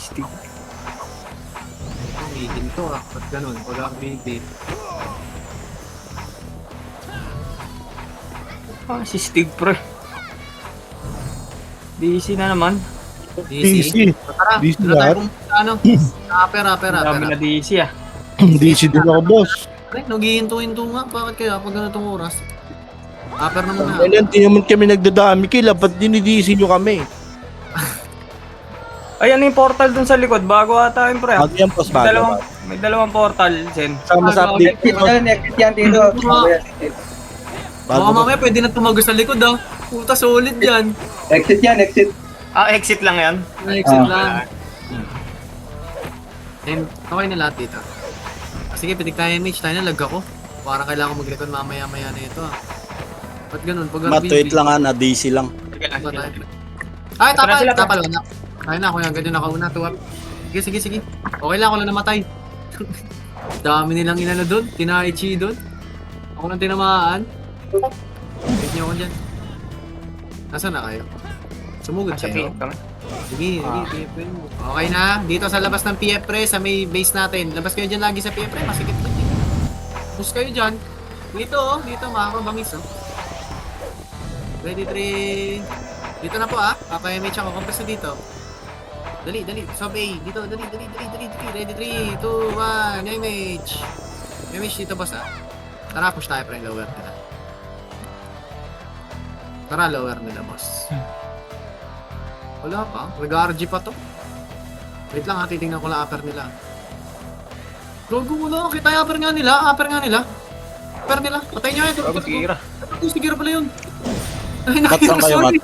Stig. Higin to ah. Ba't ganun? Wala kang higin. Si Stig pre. DC na naman. DC. Tara, DC tara tayo lahat? pumunta ano. Apera. Ang dami na DC ah. DC din ako, boss. Ay, naghihinto-hinto nga. Bakit kaya pag ganitong oras? Aper naman na. Kailan di naman kami nagdadami kila, ba't dinidisi nyo kami? Ay, ano yung portal dun sa likod? Bago ata yun pre. Bago yan, boss, bago. May dalawang portal, Sen. Sama sa update. Exit yan dito. Bago Baka mamaya pwede na tumagos sa likod ah. Puta, solid yan. Exit yan, exit. Ah, exit lang yan. Exit lang. And okay na lahat dito. Sige, pitik tayo image. Tayo na, lag ako. Parang kailangan mag-record mamaya-maya na ito ah. Ba't ganun? Pag Matuit lang ha, na DC lang. Ay, Ito na sila, tapal na. Kaya na, ako yung agad yung nakauna. Tuwap. Sige. Okay lang, ako na namatay. Dami nilang inano doon. Tinaichi doon. Ako nang tinamaan. Wait niyo ako dyan. Nasaan na kayo? Sumugod siya. Sige. Okay na. Dito sa labas ng PF Pre, sa may base natin. Labas kayo dyan lagi sa PF Pre. Masikip na dyan. Push kayo dyan. Dito makakabangis oh. Ready 3. Dito na po ah. Papa-MH ako. Compress na dito. Dali. Sub A. Dito. Dali. Ready 3, 2, 1. MH. MH dito boss ah. Tara, push tayo pre. Lower nila. Tara, lower nila boss. Wala pa. Nag-RG pa to. Wait lang ha. Titingnan ko lang upper nila. Gogo mo lang. Kita yung upper nga nila. Upper nila. Patay nyo yun. Sige pala yun. Ay, Mat saan kayo, Mat?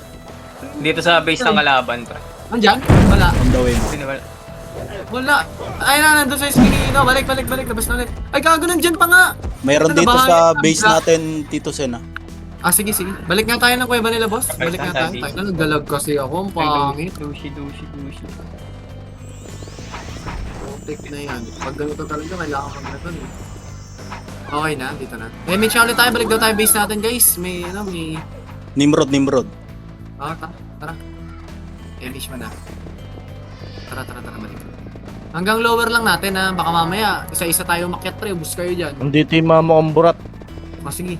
Dito sa base ng kalaban pre. Andyan? Wala. On the way mo. Wala. Ay, nandun sa screen. No, balik. Labas na ulit. Ay, gago nandyan pa nga. Mayroon Ano dito ba? sa base natin, Tito Sen. Ah, sige. Balik nga tayo ng kuweba nila, boss. Balik nga tayo. Sige. Tayo na, nagdalag kasi ako. Ang pangit. Dushi. Putik na yan. Pag ganito talaga, kailangan mag-reton eh. Okay na, dito na. Eh, may ulit tayo. Balik daw tayo base natin, guys. May. Nimrod. Ah, tara. Finish mo na. Tara, balik. Hanggang lower lang natin ha. Baka mamaya, isa-isa tayo makyat pre. Bus kayo dyan. Andito yung mama kong burat. Oh, sige.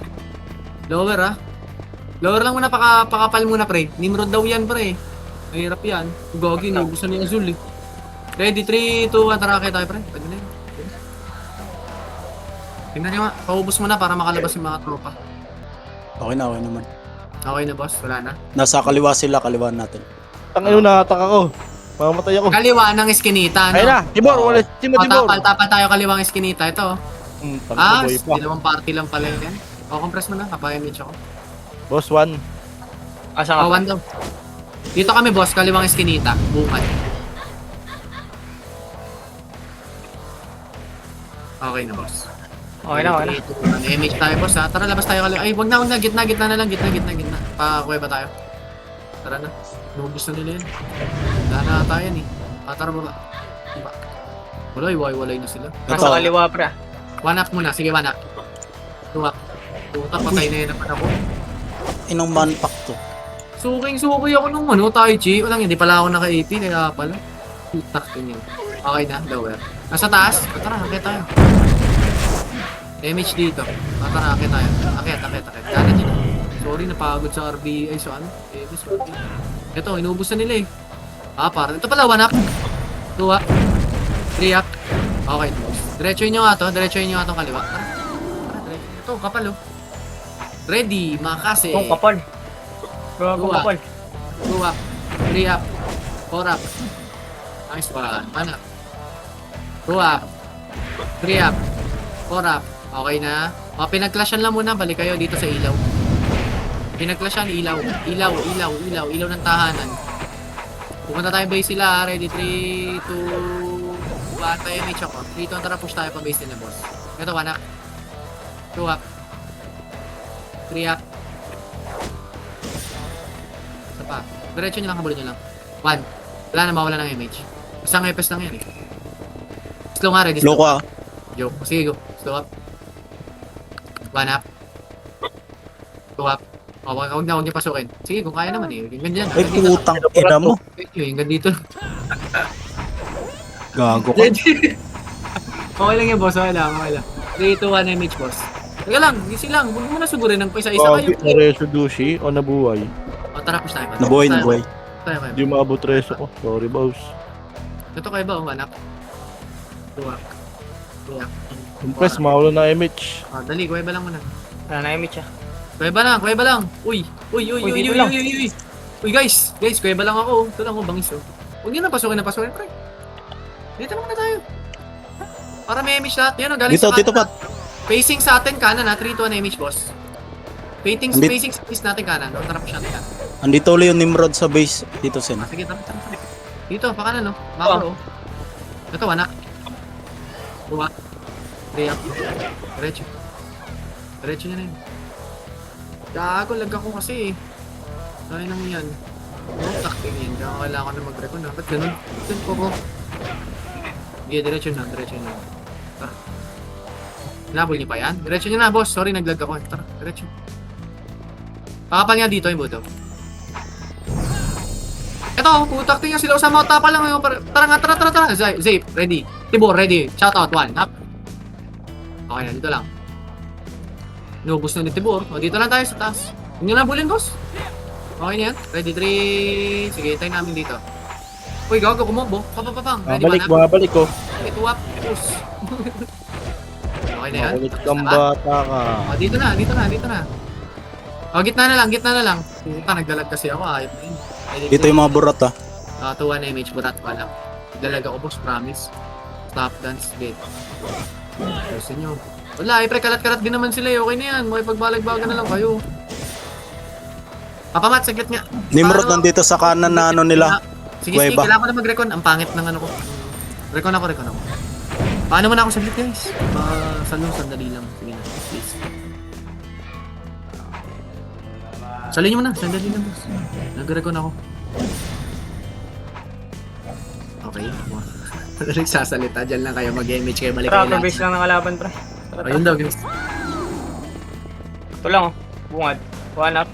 Lower ha. Lower lang muna, pakapal muna pre. Nimrod daw yan pre. Mahirap yan. Gogi, naubusan ni Azul eh. Ready, 3, 2, 1, tara kayo tayo pre. Pwede na yun. Tingnan nyo nga, paubos mo na para makalabas yung mga tropa. Okay naman. Okay na boss, wala na. Nasa kaliwa sila, kaliwa natin. Ang nakataka ko. Mamatay ako. Kaliwa ng eskinita, no? Ayun na, Tibor, wala si Tibor. Tapal tayo kaliwang eskinita. Ito, oh. Boy pa. Dalawang party lang pala yan. O, compress mo na. Kapag-image ako. Boss 1. Asa nga? One daw. Dito kami, boss. Kaliwang eskinita. Bungad. Okay na, boss. Okay na, okay na. Image tayo, boss, ha? Tara, labas tayo kaliwa. Ay, wag na. Gitna na lang. Gitna. Pa-kuweba tayo. Tara na. Lubos na nila yan. Wala na tayo yan, eh. Tara, baba. Diba? Walay na sila. Nasa kaliwa, pre. One up muna. Sige, one up. Two up. Tutak, patay na yun naman ako. Inong manpak to. Suking-suki ako nung Tai Chi. Walang, hindi pala ako naka-AP. Kaya pala. Tutak din yun. Okay na, lower. Nasa taas. Tara, akit tayo. Image dito. Tara, akit tayo. Akit. Kanan dito. Sorry, napagod sa RB. Ay, so ano? Sorry. Ito, inubos na nila eh. Para. Ito pala, one up. Two up. Three up. Okay, boss. Diretsoin nyo nga to. Itong kaliwa. Tara, ito, kapal oh. Ready, makase. Itong kapal. Gagong Dua. kapal. Two up. Three up. Four up. Nice one. One up. Two up. Three up. Four up. Okay na. Pinag-clashan lang muna. Balik kayo dito sa ilaw. Pinag-clashan, ilaw. Ilaw ng tahanan. Pupunta tayo base sila. Ready, 3, 2, 1. Tayo image ako. 3, 2, tara push tayo pa base nila, boss. Ito, 1 up. 2 up. 3 up. Isa pa. Diretso nyo lang, kabulin nyo lang. 1. Wala na, mawala ng image. Isang FPS lang yan eh. Slow nga, ready. Slow ka. Joke. Sige, go. Slow up. 1 up. 2 up. Huwag niyo pasukin. Sige, kung kaya naman eh. Ganyan. Ay, putang ina mo. Hanggang dito. Gago ka. Okay lang yan, boss. Okay lang. 3, 2, 1 image, boss. Teka lang, easy lang. Huwag mo na sugurin ng isa-isa kayo. Nareso dushi o nabuhay. Tara, push tayo. Nabuhay. Tayo. Hindi maabot reso ko. Sorry, boss. Ito kayo ba? One up. 2 up. 3 up. Impress, mawala na image. Dali, kuweba lang muna. Wala na image ah. Kuweba lang. Uy, dito lang. Uy, guys, kuweba lang ako. Ito lang ako, bangis oh. Huwag nyo na pasukin, pre. Dito naman na tayo. Para may image lahat. Yan o, galing Dito, sa Tito Pat. Facing sa atin kanan ha, 3 to 1 image, boss. Andit- Facing sa face natin kanan, no? Tara po siya natin. Andito ulit yung Nimrod sa base. Dito, Sen. Sige, tara. Dito, pa kanan, no? Macro, oh. Ito, anak. 2 up. 3 up. Diretso niya na yun. Gago, lag ako kasi eh. Dahil nang yan. Takting yan. Kaya kailangan ko na mag-recon na. Ba't ganun? Ganun po ko. Sige, diretso na. Tara. Nabol niyo pa yan? Diretso niyo na, boss. Sorry, naglag ako. Tara, diretso. Pakapal nga dito yung buto. Ito, putak tingnan sila. Usama ko tapa lang ngayon. Tara. Zape, ready. Tibor, ready. Shoutout, 1. Up. Okay na, dito lang. Nubos na ni Tibor. O, dito lang tayo sa taas. Hindi na bulin, boss. Okay na yan. Ready, 3. Sige, tayo namin dito. Uy, gago, kumombo. Papapapang. Ready, Babalik ko. Okay, 2 up. Push. Okay na yan. Makulit kang bata ka. O, dito na. O, gitna na lang. Puta, nagdalag kasi ako. Ayop na yun. Dito yung mga burat ah. 2-1 image, burat pa lang. Dalag ako, boss, promise. Stop dance, bit. Ayusin nyo. Wala, pre, kalat-kalat din naman sila eh. Okay na yan, makipagbalag-baga na lang kayo. Papamat, saglit nga. Nimrod nandito sa kanan na ano nila. Sige, Kuweba. kailangan ko na mag-recon. Ang pangit ng ano ko. Recon ako. Paano mo na ako saglit, guys? Sandali lang. Sige na, please. Salin nyo muna, sandali lang, boss. Nag-recon ako. Okay. Nagsasalita, dyan lang kayo, mag-image kayo, balik kayo Tara, base lang ng kalaban, pre. Ayun daw, guys. Ito lang oh. Bungad. 1 up.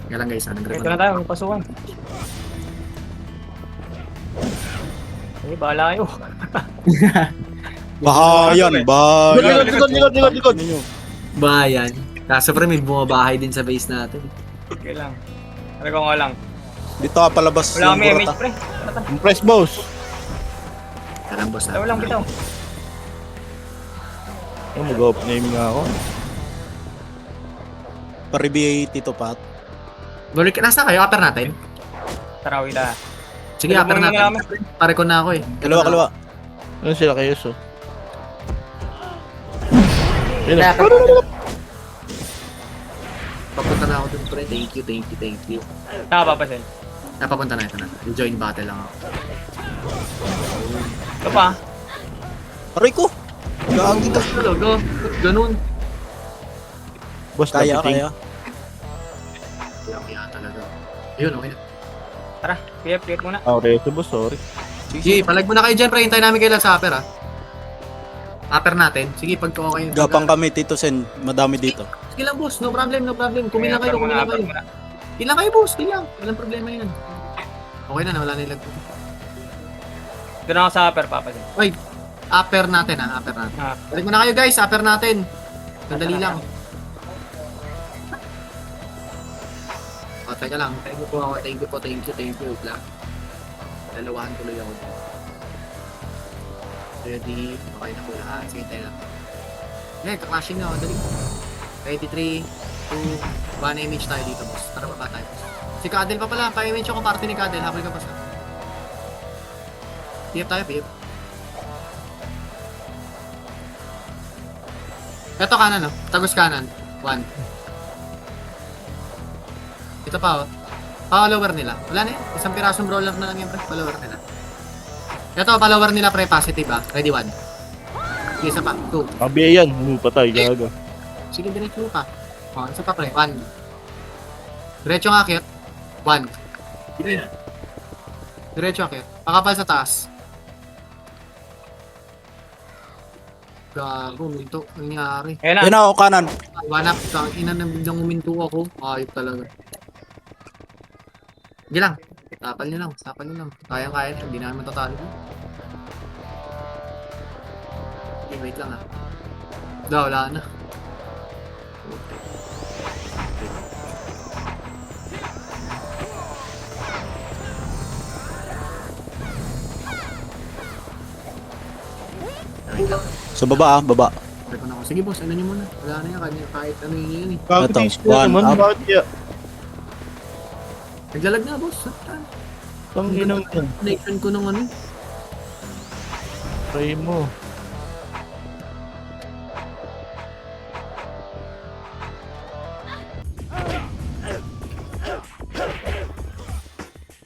Kaya lang guys, nag-recon. Ito na tayo, may pasukan. Bahala kayo. Bahayan. Likod. Bayan. Kaso pre, may bumabahay din sa base natin. Okay lang. Talagang nga lang. Dito ka palabas Wala yung kami image, burat ah. pre. Impress, boss. Karang boss Tayo lang bitaw. Mag-off name nga ako. Paribiyay Tito Pat. Balik, nasa kayo? Upper natin? Tarawi na. Sige, upper Tulungan natin. namin. Pare ko na ako eh. Kaliwa. Ano sila kayo, so? Yun Kaya na. papunta na ako dun, pre. Thank you. Nakapapasin. Napapunta na ito na. Join battle lang ako. Ito pa. Aray ko! Gagi ka. Talaga? Ba't ganun? Boss, Kaya. Kaya talaga. Ayun, okay na. Tara, PF muna. Okay, so boss, sorry. Sige, palag mo na kayo dyan, pre. Hintayin namin kayo lang sa upper, ha. Upper natin. Sige, pag okay. Gapang kami, Tito Sen. Madami dito. Sige lang, boss. No problem. Kumilang kayo. Upper muna. Ilang kayo, boss. Ilang. Walang problema yan. Okay na, wala na ilag. Doon ako sa upper, papasin. Oy, upper natin, ha. Upper natin. Ah. Balik mo na kayo, guys. Upper natin. Sandali lang. O, teka lang. Thank you po ako. Thank you. Lang. Dalawahan tuloy ako. Ready. Okay na po lahat. Sige, tayo lang. Kaklashing na ako. Dali. Ready, 3, 2, 1 image tayo dito, boss. Tara, baba tayo, boss. Si Kadel pa pala. Pa-image ako party ni Kadel. Habol ka, boss. PF tayo, PF. Ito kanan, no? Tagos kanan. 1. Ito pa, oh. Pa-lower nila. Wala na yun. Isang pirasong brawler na lang yun, pre. Pa-lower nila. Ito, pa-lower nila, pre. Positive, ah. Ready, 1. Sige, isa pa. 2. Kabi yan, patay, gaga. Sige, diretso ka. O, isa pa, pre. 1. Diretso nga, akit. 1. Sige. Diretso, akit. Pakapal sa taas. Gago, minto. Ang nangyari. Ayan na. Yun ako, kanan. Wanap, ina na biglang uminto ako. Ayop talaga. Sige lang. Tapal nyo lang. Kaya-kaya na. Hindi namin matatalo. Okay, wait lang, ah. Wala na. Wait lang. Sa baba, baba. Sabi ko na ako, sige boss, ano nyo muna. Wala na yan, kanya, kahit ano yun eh. Bakit Ito, yung skill one naman? up. Bakit kaya? Naglalag na boss. Ang inang yan. Connection ko nung ano. Try mo.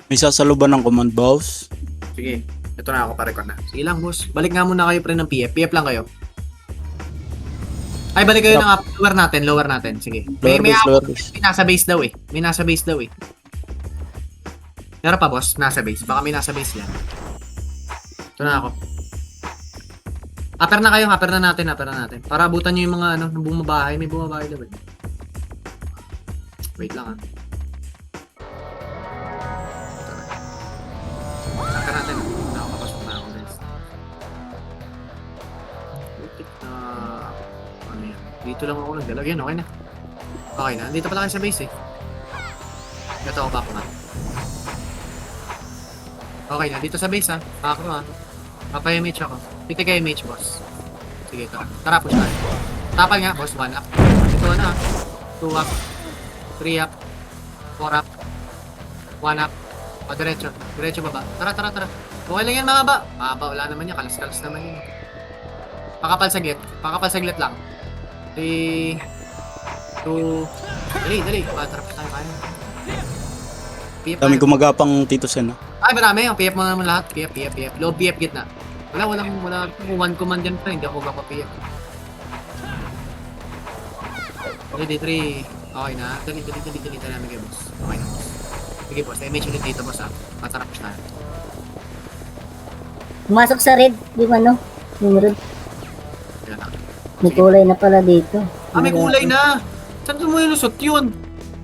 May sasaluban ng command boss. Sige, ito na ako, pare-record na. Sige lang boss, balik nga muna kayo pre ng PF. PF lang kayo. Ay, balik kayo ng lower natin. Sige. Lower base. May nasa base daw eh. Meron pa boss, nasa base. Baka may nasa base yan. Ito na ako. Upper na kayo, upper na natin. Para abutan nyo yung mga ano, ng bumabahay. May bumabahay daw eh. Wait lang ah. Upper natin. Hindi ako kapasok na ako guys. Butik na... Ano yan? Dito lang ako nagdalag. Yan, okay na. Okay na. Dito pala kayo sa base eh. Ito ako back na. Okay na, dito sa base ha. Ako ha. Papay-image ako. Piti kayo image, boss. Sige, tara. Tara, push tayo. Tapal nga, boss. 1 up. Ito na. 2 up. 3 up. 4 up. 1 up. O, diretso. Diretso baba. Tara. Okay lang yan, mga ba? Wala naman yan. Kalas-kalas naman yun. Pakapal saglit lang. 3, 2, dali. Tara, push tayo. Kaya. PF Daming tayo. gumagapang Tito Sen. Ay, marami. Ang PF mo naman lahat. PF. Low PF gitna. Wala. One command dyan pa. Hindi ako pa-PF. Ready, 3. Okay na. Dali namin kayo, boss. Okay na, boss. Sige, boss. Image ulit dito, boss, ha. Matarap siya. Pumasok sa red, yung ano, yung red. Kaya na. May kulay na pala dito. May kulay na! Saan mo ilusot yun?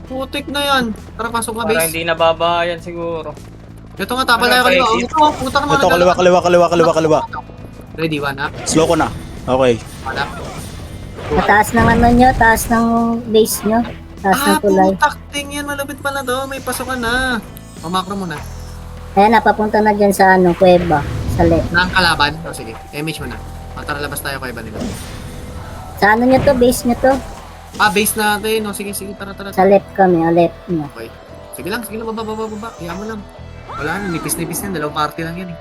Putik na yan. Tara, pasok ka, Para base. hindi nababayan siguro. Ito nga, tapal na kayo. Ito, putak mga Ito, kaliwa. Ready, 1 up. Slow ko na. Okay. 1 up. Sa taas ng ano nyo, taas ng base nyo. Taas ng kulay. Putak, ting yan. Malapit pala to. May pasukan na. Pamakro muna. Ayan, napapunta na dyan sa ano, kuweba. Sa left. Nang kalaban? O sige, image mo na. Tara, labas tayo kay iba nila. Sa ano nyo to, base nyo to? Base natin. O sige, tara. Sa left kami, left nyo. Okay. Sige lang, baba. Kaya mo lang. Wala na, nipis-nipis yan. Dalawang party lang yan eh.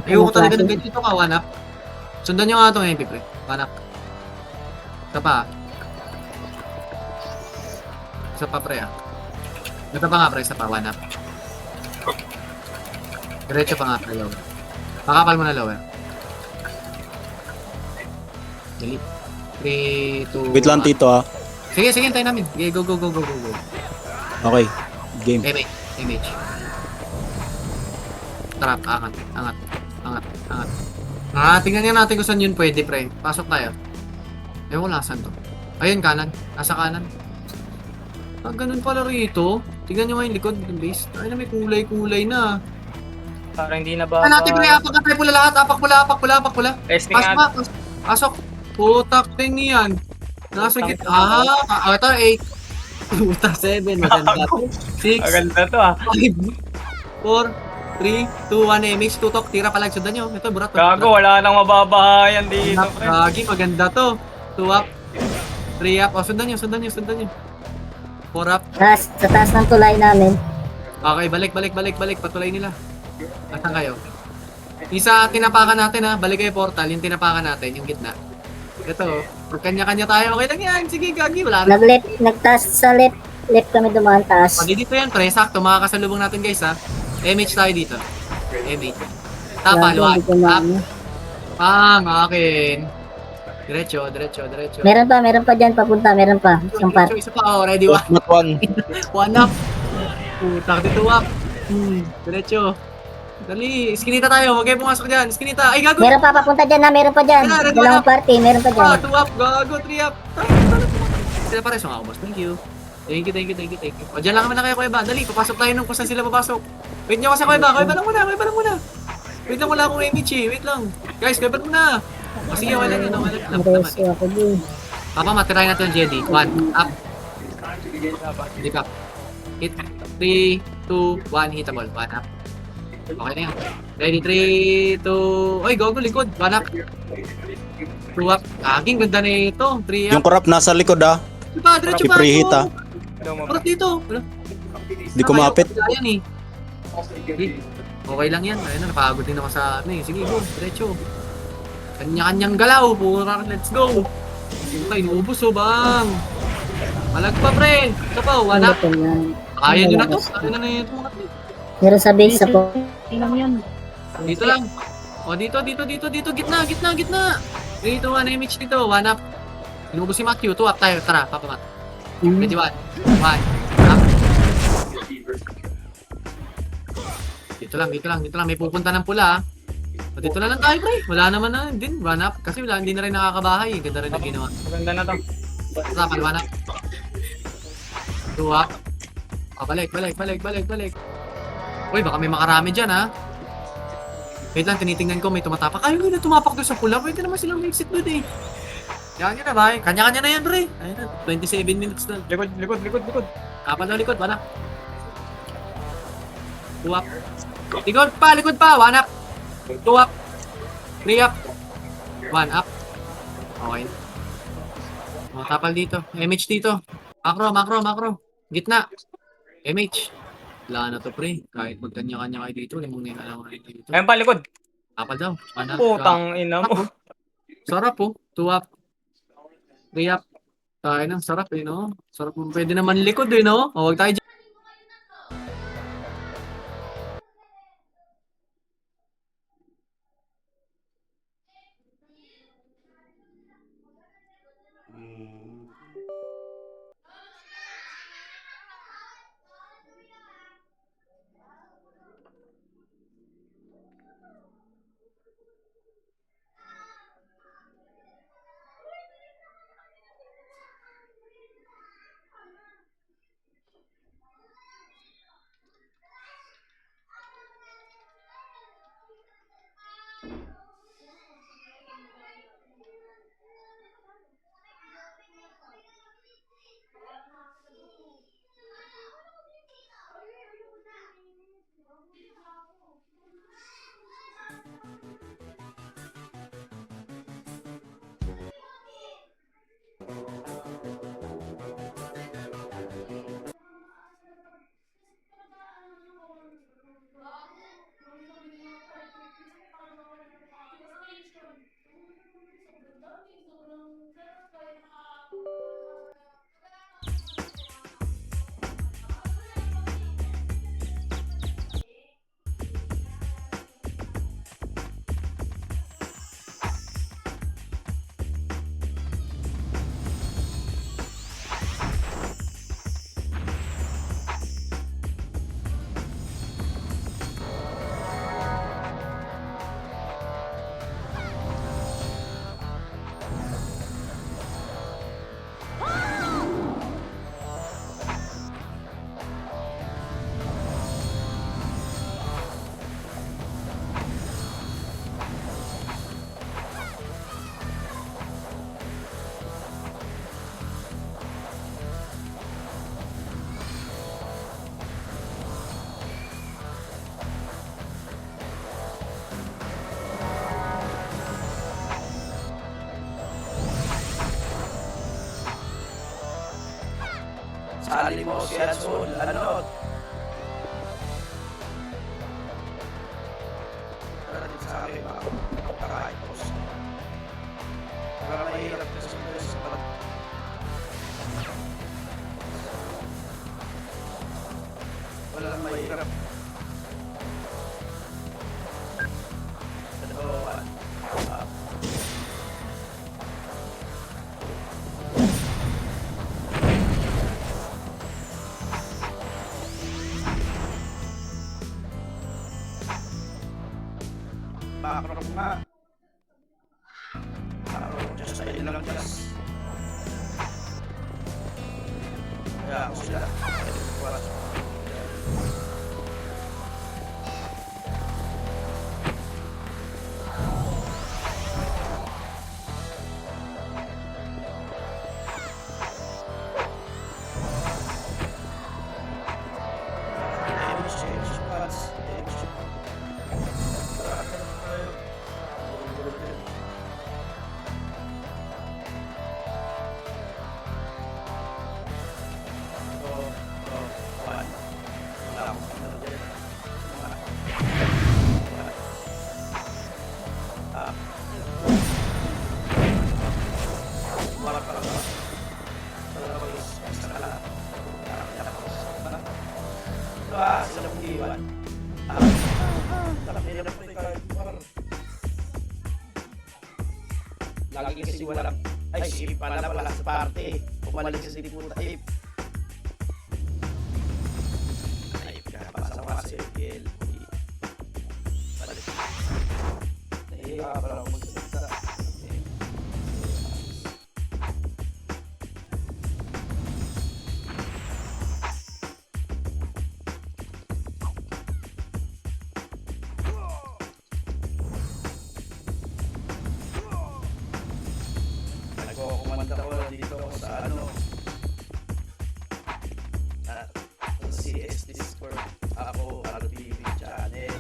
Ayoko talaga ng ganito ka, one up. Sundan nyo nga ito ngayon, pre. One up. Isa pa. Isa pa, pre ah. Ito pa nga, pre. Isa pa, one up. Diretso pa nga, pre. Lower. Pakapal mo na lower. Dali. 3, 2, Wait lang, Tito, ah. Sige, hintayin namin. Okay, go. Okay. Game. Image. Trap, angat. Tingnan nga natin kung saan yun pwede, pre. Pasok tayo. Ewan ko nasan to. Ayun, kanan. Nasa kanan. Ganun pala rito. Tingnan nyo nga yung likod ng base. Ay na, may kulay-kulay na. Parang hindi na ba... Natin, pre. Apak pula lahat. Apak pula. Testing nga. Pasok. Putak din yan. Nasa git. Ito, 8. Putak, 7. Maganda. 6. Maganda to ah. 5, 4, 3, 2, 1, MX, tutok, tira palag, sundan nyo. Ito, burat. Gago, wala nang mababahayan dito, pre. Gagi, maganda to. 2 up, 3 up. O, sundan nyo. 4 up. Sa taas ng tulay namin. Okay, balik. Patulay nila. Asan kayo? Isa tinapakan natin ha. Balik kayo portal, yung tinapakan natin, yung gitna. Ito, kanya-kanya tayo. Okay lang yan. Sige, gagi, wala na. Nagtaas sa left kami dumaan taas. Pag dito yan, pre, sakto. Makakasalubong natin, guys, ha. MH tayo dito. MH. Tapa, luwag. Pang, akin. Diretso. Meron pa dyan, papunta, meron pa. Isang part. Isa pa, ready, one. Not one. One up. Putak, dito up. Diretso. Dali, iskinita tayo. Huwag kayo pumasok dyan. Iskinita. Ay, gago. Meron pa papunta dyan na, meron pa dyan. Ready, Dalawang party, meron pa dyan. 2 up, gago, 3 up. Sila pares, mga boss. Thank you. O, dyan lang kami na kayo, Kuya Ba. Dali, papasok tayo nung kung saan sila papasok. Wait nyo kasi, Kuya Ba. Kuya Ba lang muna. Wait lang, wala akong image eh. Wait lang. Guys, Kuya Ba muna. O, sige, wala yun. Reso ako din. Papa, matirahin natin ang Jedi. 1, up. Hindi ka. Hit. 3, 2, 1, hit a ball. 1 up. Okay na yan. Ready, 3, 2... Oy, gogo, likod. 1 up. 2 up. Aging ganda na ito. 3 Yung up. corrupt nasa likod, ah. Diretso pa. Pre-hit, ah. Parang dito. Wala. Di kumapit. Ayan eh. Okay lang yan. Ayun na, napagod din ako sa ano eh. Sige, go. Diretso. Kanya-kanyang galaw. Pura, let's go. Okay, inuubos oh, bang. Malag pa, pre. Ito pa, wala. Kaya nyo na to. Kaya na ito. Meron sa base sa po. Dito lang. O, dito. Gitna. 3, 2, 1, image dito. 1 up. Inuubos si Matthew. 2 up tayo. Tara, Papa Matt. Ready, 1. 1. Up. Dito lang. May pupunta ng pula. O, dito na lang tayo, pre. Wala naman na din. 1 up. Kasi hindi na rin nakakabahay. Ganda rin ang ginawa. Maganda na to. Tapal, 1 up. 2 up. O, balik. Uy, baka may makarami dyan, ha? Wait lang, tinitingnan ko. May tumatapak. Ay, na tumapak doon sa pula. Pwede naman silang exit doon, eh. Yan na ba? Kanya-kanya na yan, pre. Ayun na, 27 minutes na. Likod. Kapal na likod, 1 up. 2 up. Likod pa, 1 up. 2 up. 3 up. 1 up. Okay. O, tapal dito. MH dito. Macro. Gitna. MH. Wala na to, pre. Kahit magkanya-kanya kayo dito, limang alam kayo dito. Ayun pa, likod. Tapal daw. 1 up. Putang ina mo. Sarap, oh. 2 up. 3 up. Tayo ng sarap, eh, no? Sarap mo. Pwede naman likod, eh, no? O, huwag tayo dyan. mo si Ansul, ano? Para din sa akin, mga kakain ko. Para mahirap na sa balat. Walang mahirap. Dalawa. Backrock nga. Backrock just sa ilang just. Kaya ako sila. Lagi kasi walang, ay si pala sa party, pumalig sa City Puta Tape. Tape ka, pasang ka si Eugel. Nahiya ka pala akong magsalita. Kumanda ko dito ako sa ano CS Discord, ako RBB channel.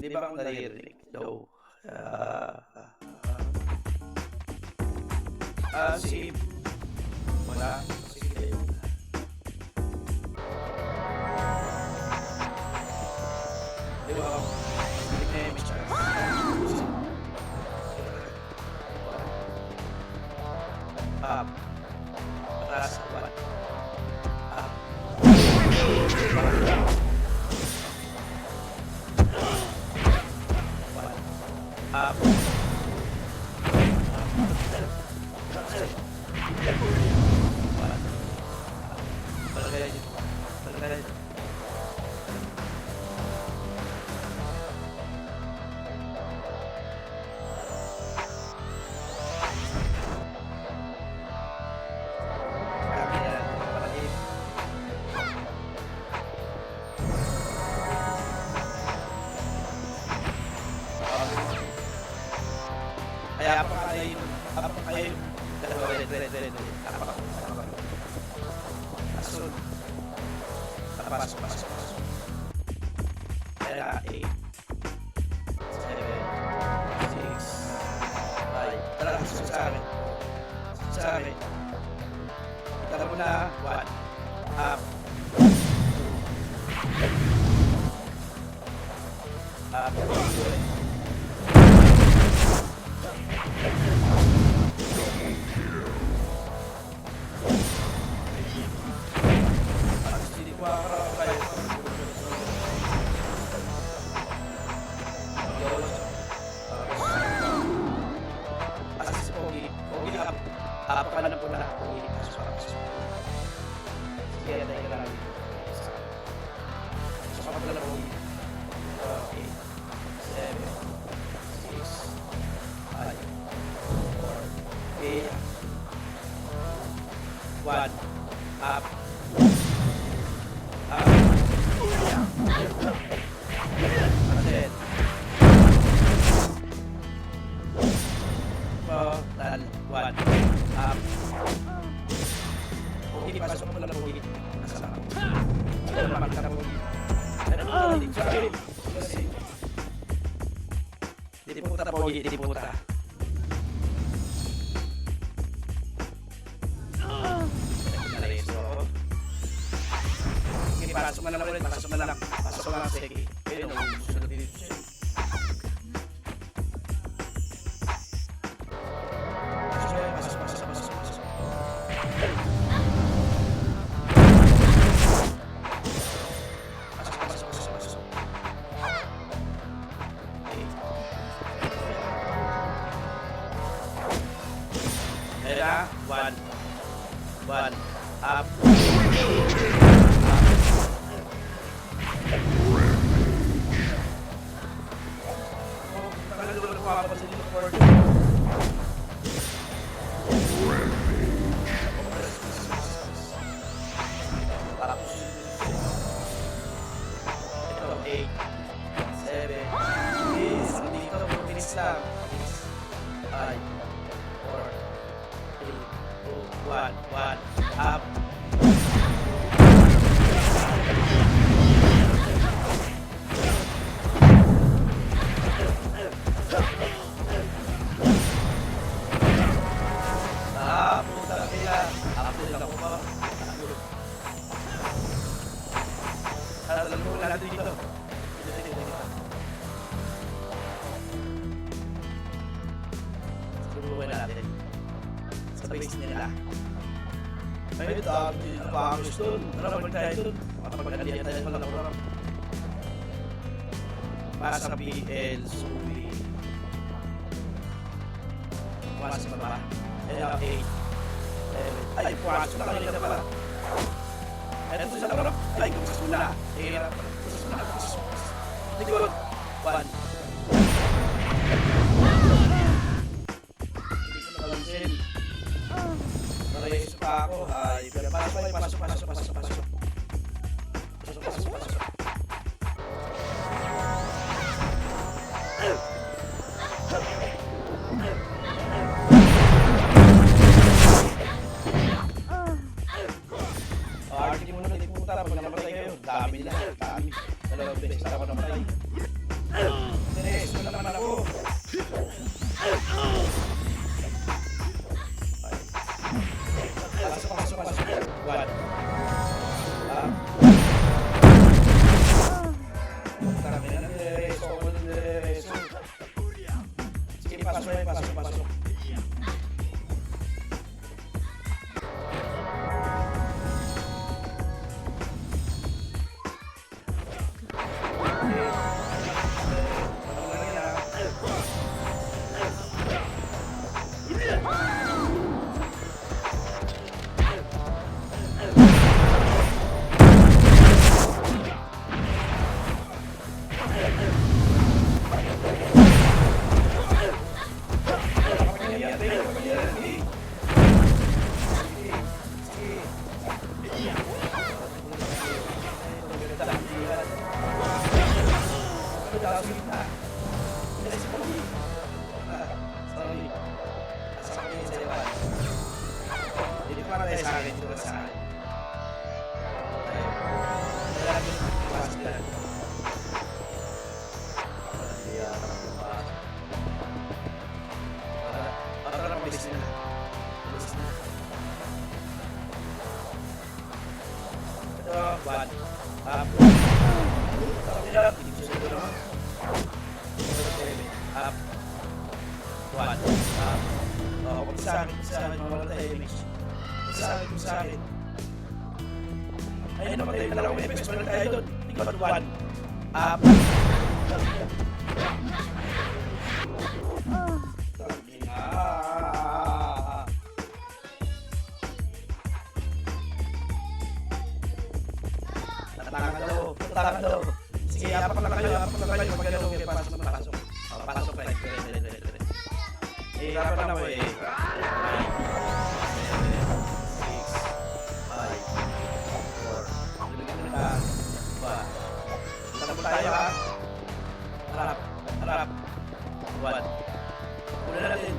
Di ba akong naririnig daw? Si wala. Sige. Di ba? Nickname siya. Atas kuat. Kaya apa kayo dalawa red apa asun pasok kaya 8 7 6 ay tara sa amin kita muna 1 up Pakalan po na ako kaya tayo lang so kapag po 8 7 6 5 4 3 1 up then 4 1 Hindi pasok mo lang po dito. Nasa lang. Ano naman ka po dito? Ano naman dito? Hindi po tapos pogi, di puta. Nareso ako. Sige, pasok na lang ulit. Pasok na lang. Pasok na lang, sige. Pero, sunod dito siya. Era, one, up. Ito, 8, 7, please, dito, bilis lang. 5, 4, 3, 2, 1, up. Puta kaya. Up din ako pa. Alam mo lang dito. Subukan natin. Sa base nila. Ay, dami na pangis doon. Tara, balik tayo doon. Mapapagalian tayo pala ko. Pasa PL, Sui. Pasa pa ba? LA. Ay, puwaso na kanina pala. Ito sa larap. Ay, kumasas mo na. Hirap. Kumasas mo na. Likod. 1. Hindi ko nakalansin. Narayiso pa ako. Ay, pasok. Pasok. Arti mo na puta pag namatay kayo. Dami nila. Dami. Dalawang beses na ako namatay. Teres, na naman ako. Pasok. 1. Dami na nirereso. Sige, pasok. Ayun, namatay na lang ako. May best friend tayo doon. Likod 1. Up. Tatangan daw. Sige, apak lang kayo. Magalaw kayo. Pasok. Pasok kayo. Hirapan ako eh. 5, 4, 3, 2, 1. Tatanong tayo ha. Harap. 1. Pula natin.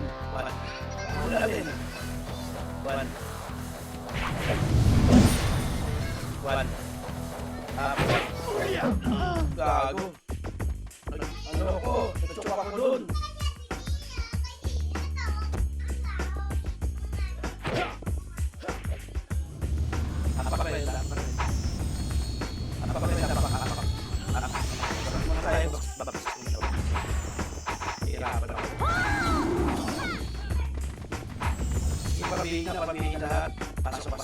1. 1. Up. Gago. Ano ako? Nag-chok ako doon. Pabigyan lahat. Pasok.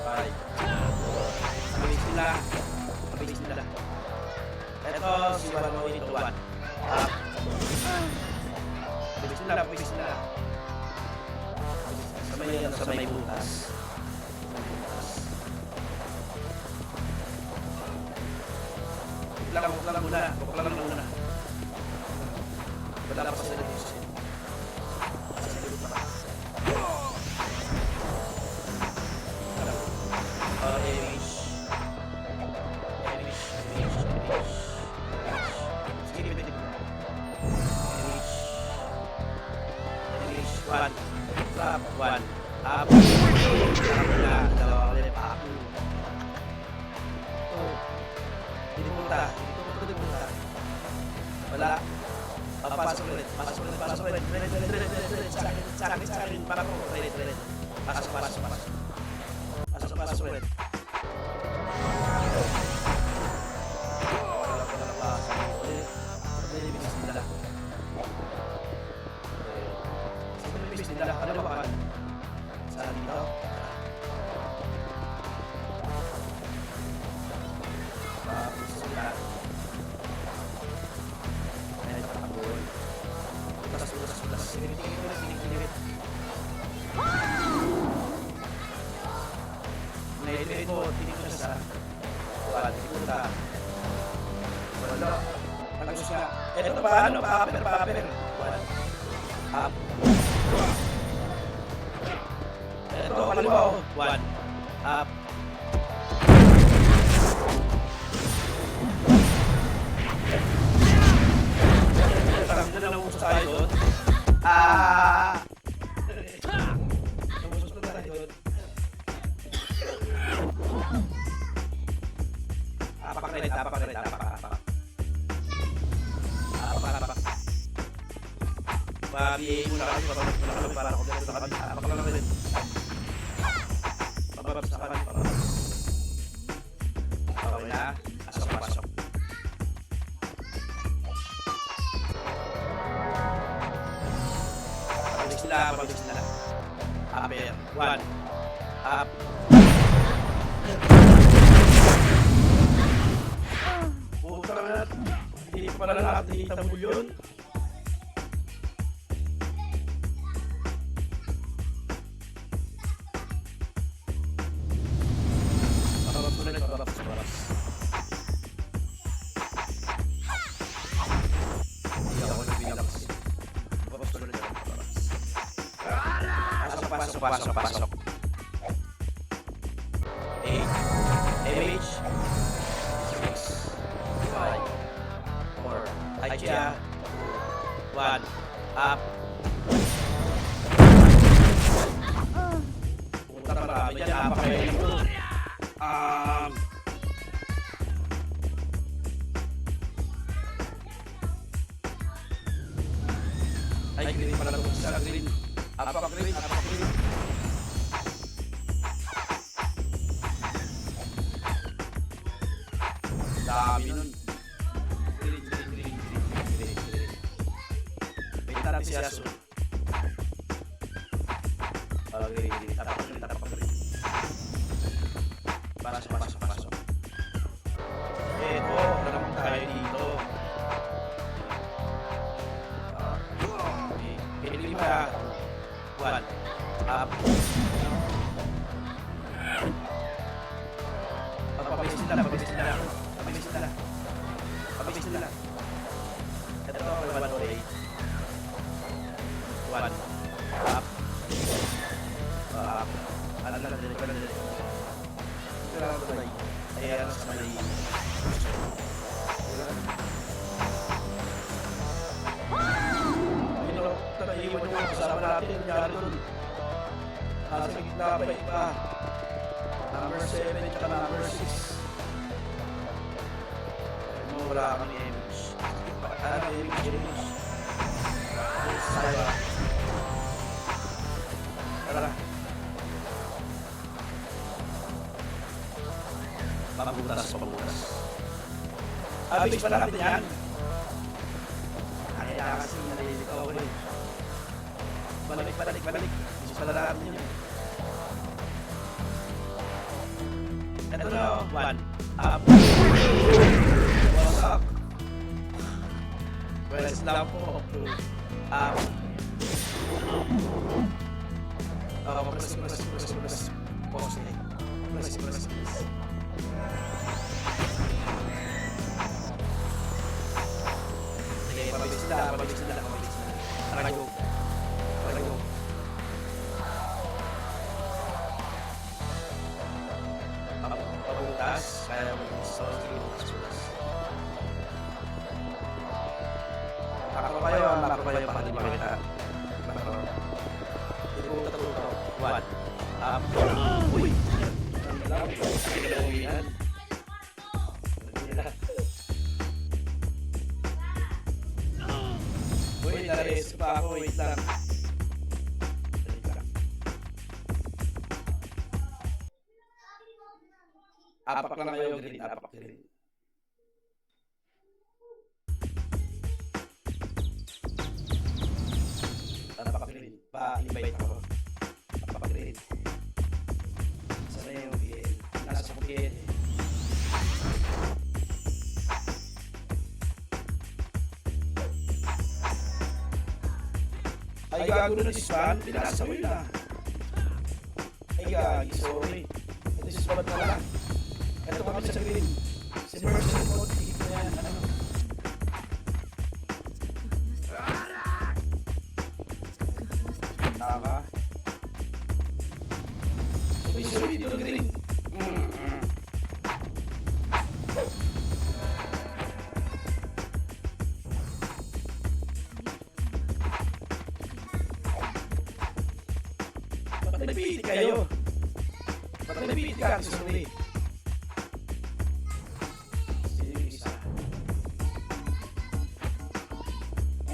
Bye. Pabilis nila. Ito, si Warmoy Tuwan. Pabilis nila. Sa may butas. Bukla lang muna. Wala pa sila dito. One. Up. Dalawa ulit. Up. Hindi pumunta. Wala. Pasok ulit. Sa akin. Para ko. Ulit. Pasok ulit. Ano ba? Sa dito. Sila. Ayan, takabol. Utas. Sinipit. Nailipit mo, tinig ko siya sa buwan. Tipunta. Wala. Tagaso siya. Ito pa, paper. Buwan. Up. Ito, kaliwa. One. Up. Hindi na nauso tayo doon. Nauso na tayo doon. Apak. Babi muna kami, para ako dito sa kami. Apak lang rin. Pababab sa kami. Okay na. Pasok. Pabilis nila. Upper. One. Up. Puta na. Hindi pa pala nakatitambul yun. Baras. Hindi ako nagbilang. Pasok. 8. MH. 6. 5. 4. Aichia. 1. Up. Pumunta marami dyan. Napakain mo. Ay, green pala ito. Sa green. Apak green. Dami nun. Green. Pwede natin si Asun. Green. Tapak green. Pasok. Eto, naman tayo dito. Lima. 1. Up. Pabilis nila. Ito, 108. 1. Up. Ayan, sa may... Iwan yung kasama natin, nangyari doon. Nasa gitna pa iba. Number 7 at number 6. Wala kami image. Image. Saya. Tara. Pabutas. Abis pa natin yan. Kaya kasi nalilito ako rin. Balik. Hindi pala natin yun. Ito na, 1. Up. What's up? Press lang po. Up. Press. Pause na eh. Press. Sige, pabilis na. Parago. Pabutas, kaya mo yung sauce. Makro kayo, baka di makita. Makro. Hindi po tatuto. 1. Up. Uy! Yan. Uy, nares pa ako. Wait lang. Apak lang kayo, green. Apak green. Apak green. Pa-invite ako. Apak green. Sana yung PL. Nasa ko PL. Ay gago na si Swan. Pinasa mo yun ah. Ay gagi, sorry. Ito si Swan na lang. Ito kami sa green. Si Mercy mo, tigit na yan. Ano? Taka. Sabi dito green. Ba't nagpiit kayo? Ba't nagpiit ka? Sorry.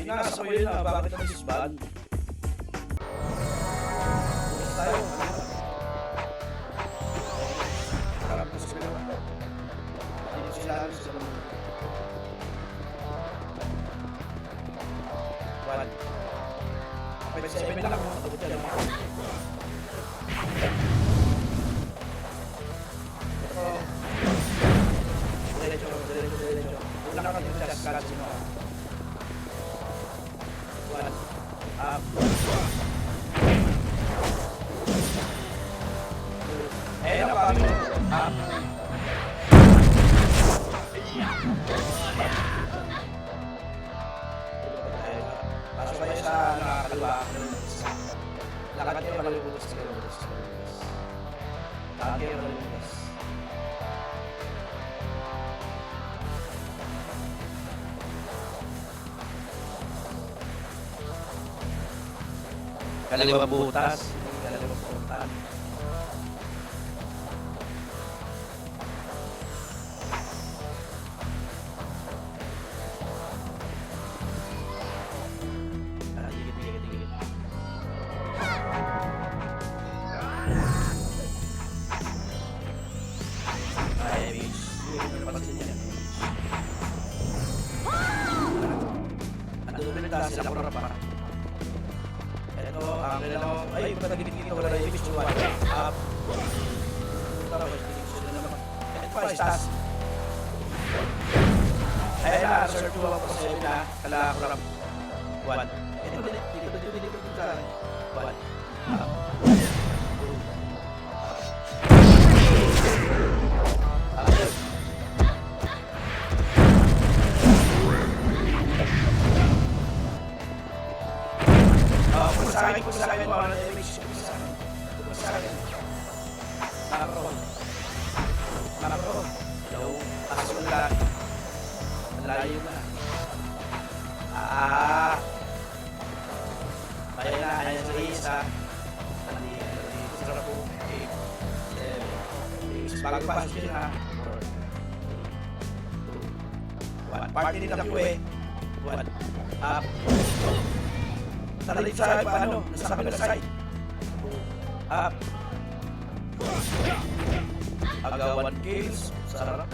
Nasa ko yun na, bakit naman sisbaan? Bukas tayo, harap ko sa pinawa. Hindi ko sila sa naman. 1. 7 na lang, matabot yan. Ito. Diretso. Una ka dito sa casino. Up. Ayan na kami. Up. Pasok kayo sa nakakaliwa. Lakad kayo malulubos. Lakad kayo malulubos. Kaliwa butas. Dikit. Ay, bitch. Ando sila kurang pa. Ito, ang kailangan ko, ay, patagin dito, wala na yung ibig suwan. Up. Tapos, sila naman. Ito pa, istas. Ayan na, sir, 2 ako sa iyo na, kala ko lang. 1. Ito, dito, 1. Up. Kung sa akin, mga na-damage kung sa akin. Makro. Hello. Asun lang. Malayo na. Ayan sa isa. Sarap po. 8. 7. Bago pasok yun ha. 1. Party nila po eh. 1. Up. Sa left side, paano? Nasa kabilang side. Up. Agawan kills. Sarap.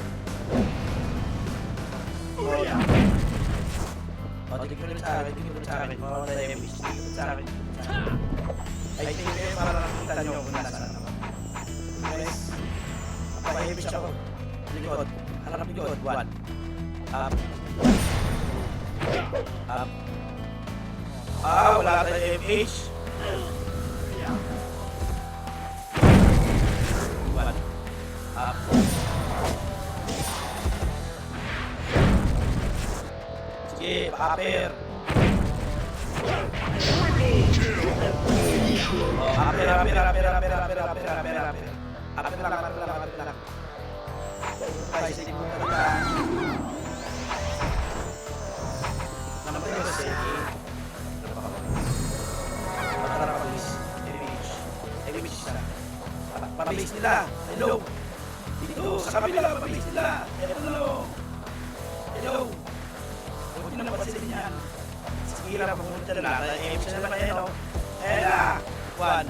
di ko rin sa akin, di ko rin sa akin. Mga damage, di ko rin sa akin. I think eh, para nakita nyo kung nasaan ako. Guys, napahimish ako. Likod, harap likod, 1. Up. Up. Wala tayong MH. 1. Up. Sige, upper. Upper lang. Ay, sige mo talaga. Namatay ko sa sige. Matara palis. MH na. Pabilis nila. Hello. Dito, sa kabila, pabilis nila. Hello. Huwag nyo na pasilin yan. Sige lang, pumunta na lang. MH na naman yan, o. Ela. 1.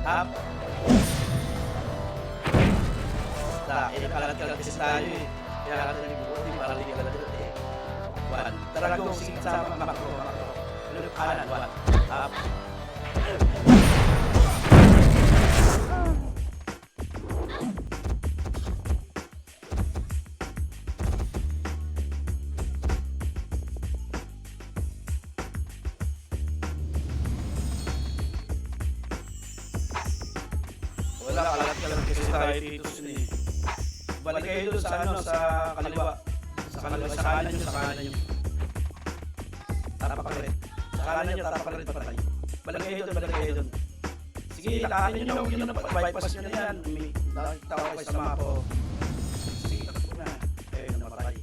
Up. Kalat-kalat kasi tayo eh. Kaya ka na nagbubuti para hindi ka kalat-kalat eh. 1. Tara go, sige sama, makro. Kanan, 1. Up. Wala, kalat-kalat kasi tayo dito sila eh. Balik kayo doon sa ano, sa kaliwa. Sa kanan nyo. Tapak rin. Sa kanan nyo, tapak rin patay. Balik kayo doon. Sige, lakanin nyo, huwag nyo na bypass nyo na yan. May nakita ko kayo sa mapa. Sige, takot na. Kayo na patay.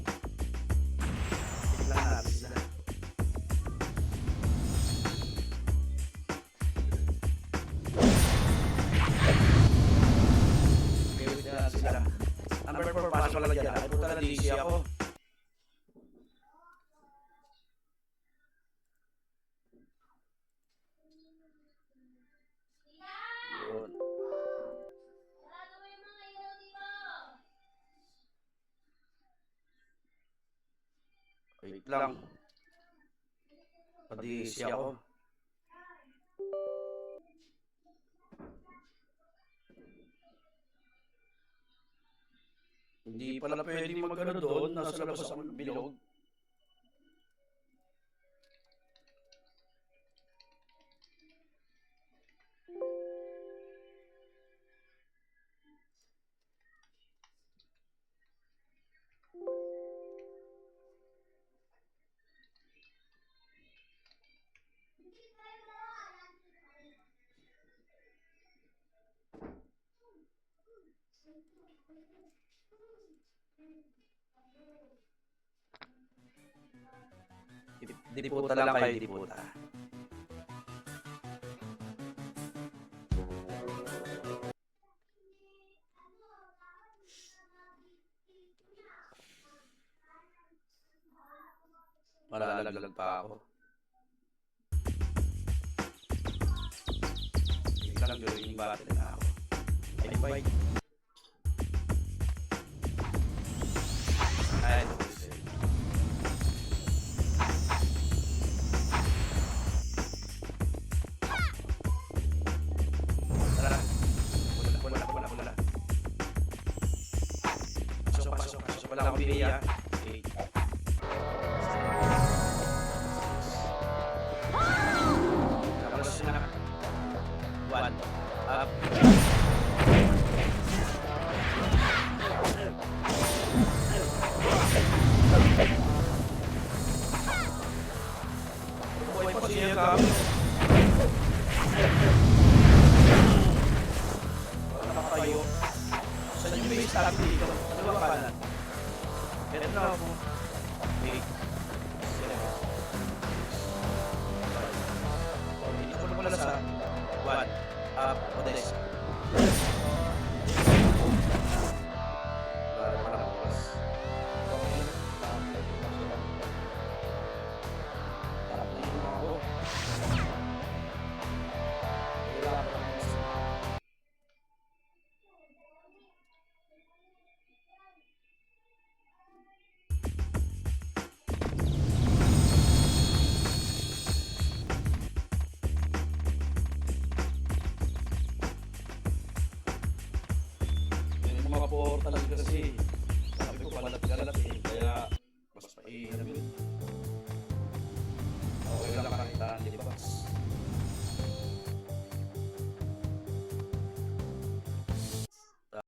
Tignan natin sila. Sila. Number 4, pasok lang dyan. Ay, puta na DC ako. Yun. Wait lang. Pa-DC ako. Hindi pala pwedeng mag-ano doon, nasa labas ako ng bilog. Diputa lang kayo, diputa. Malalaglag pa ako. Biglang gawin yung battle na ako. Ay, fight. Ay, wala akong biniya. Okay. Tapos na. 1. Up. Buhay pa siya kami. Nakakayo. Saan yung base tabi dito? Ano ba kanan? Ito na ako. 8. 7. Hindi ko mula sa 1. Up. Odes. Wala pa lang oras. Tarap na yung ako. portal kasi.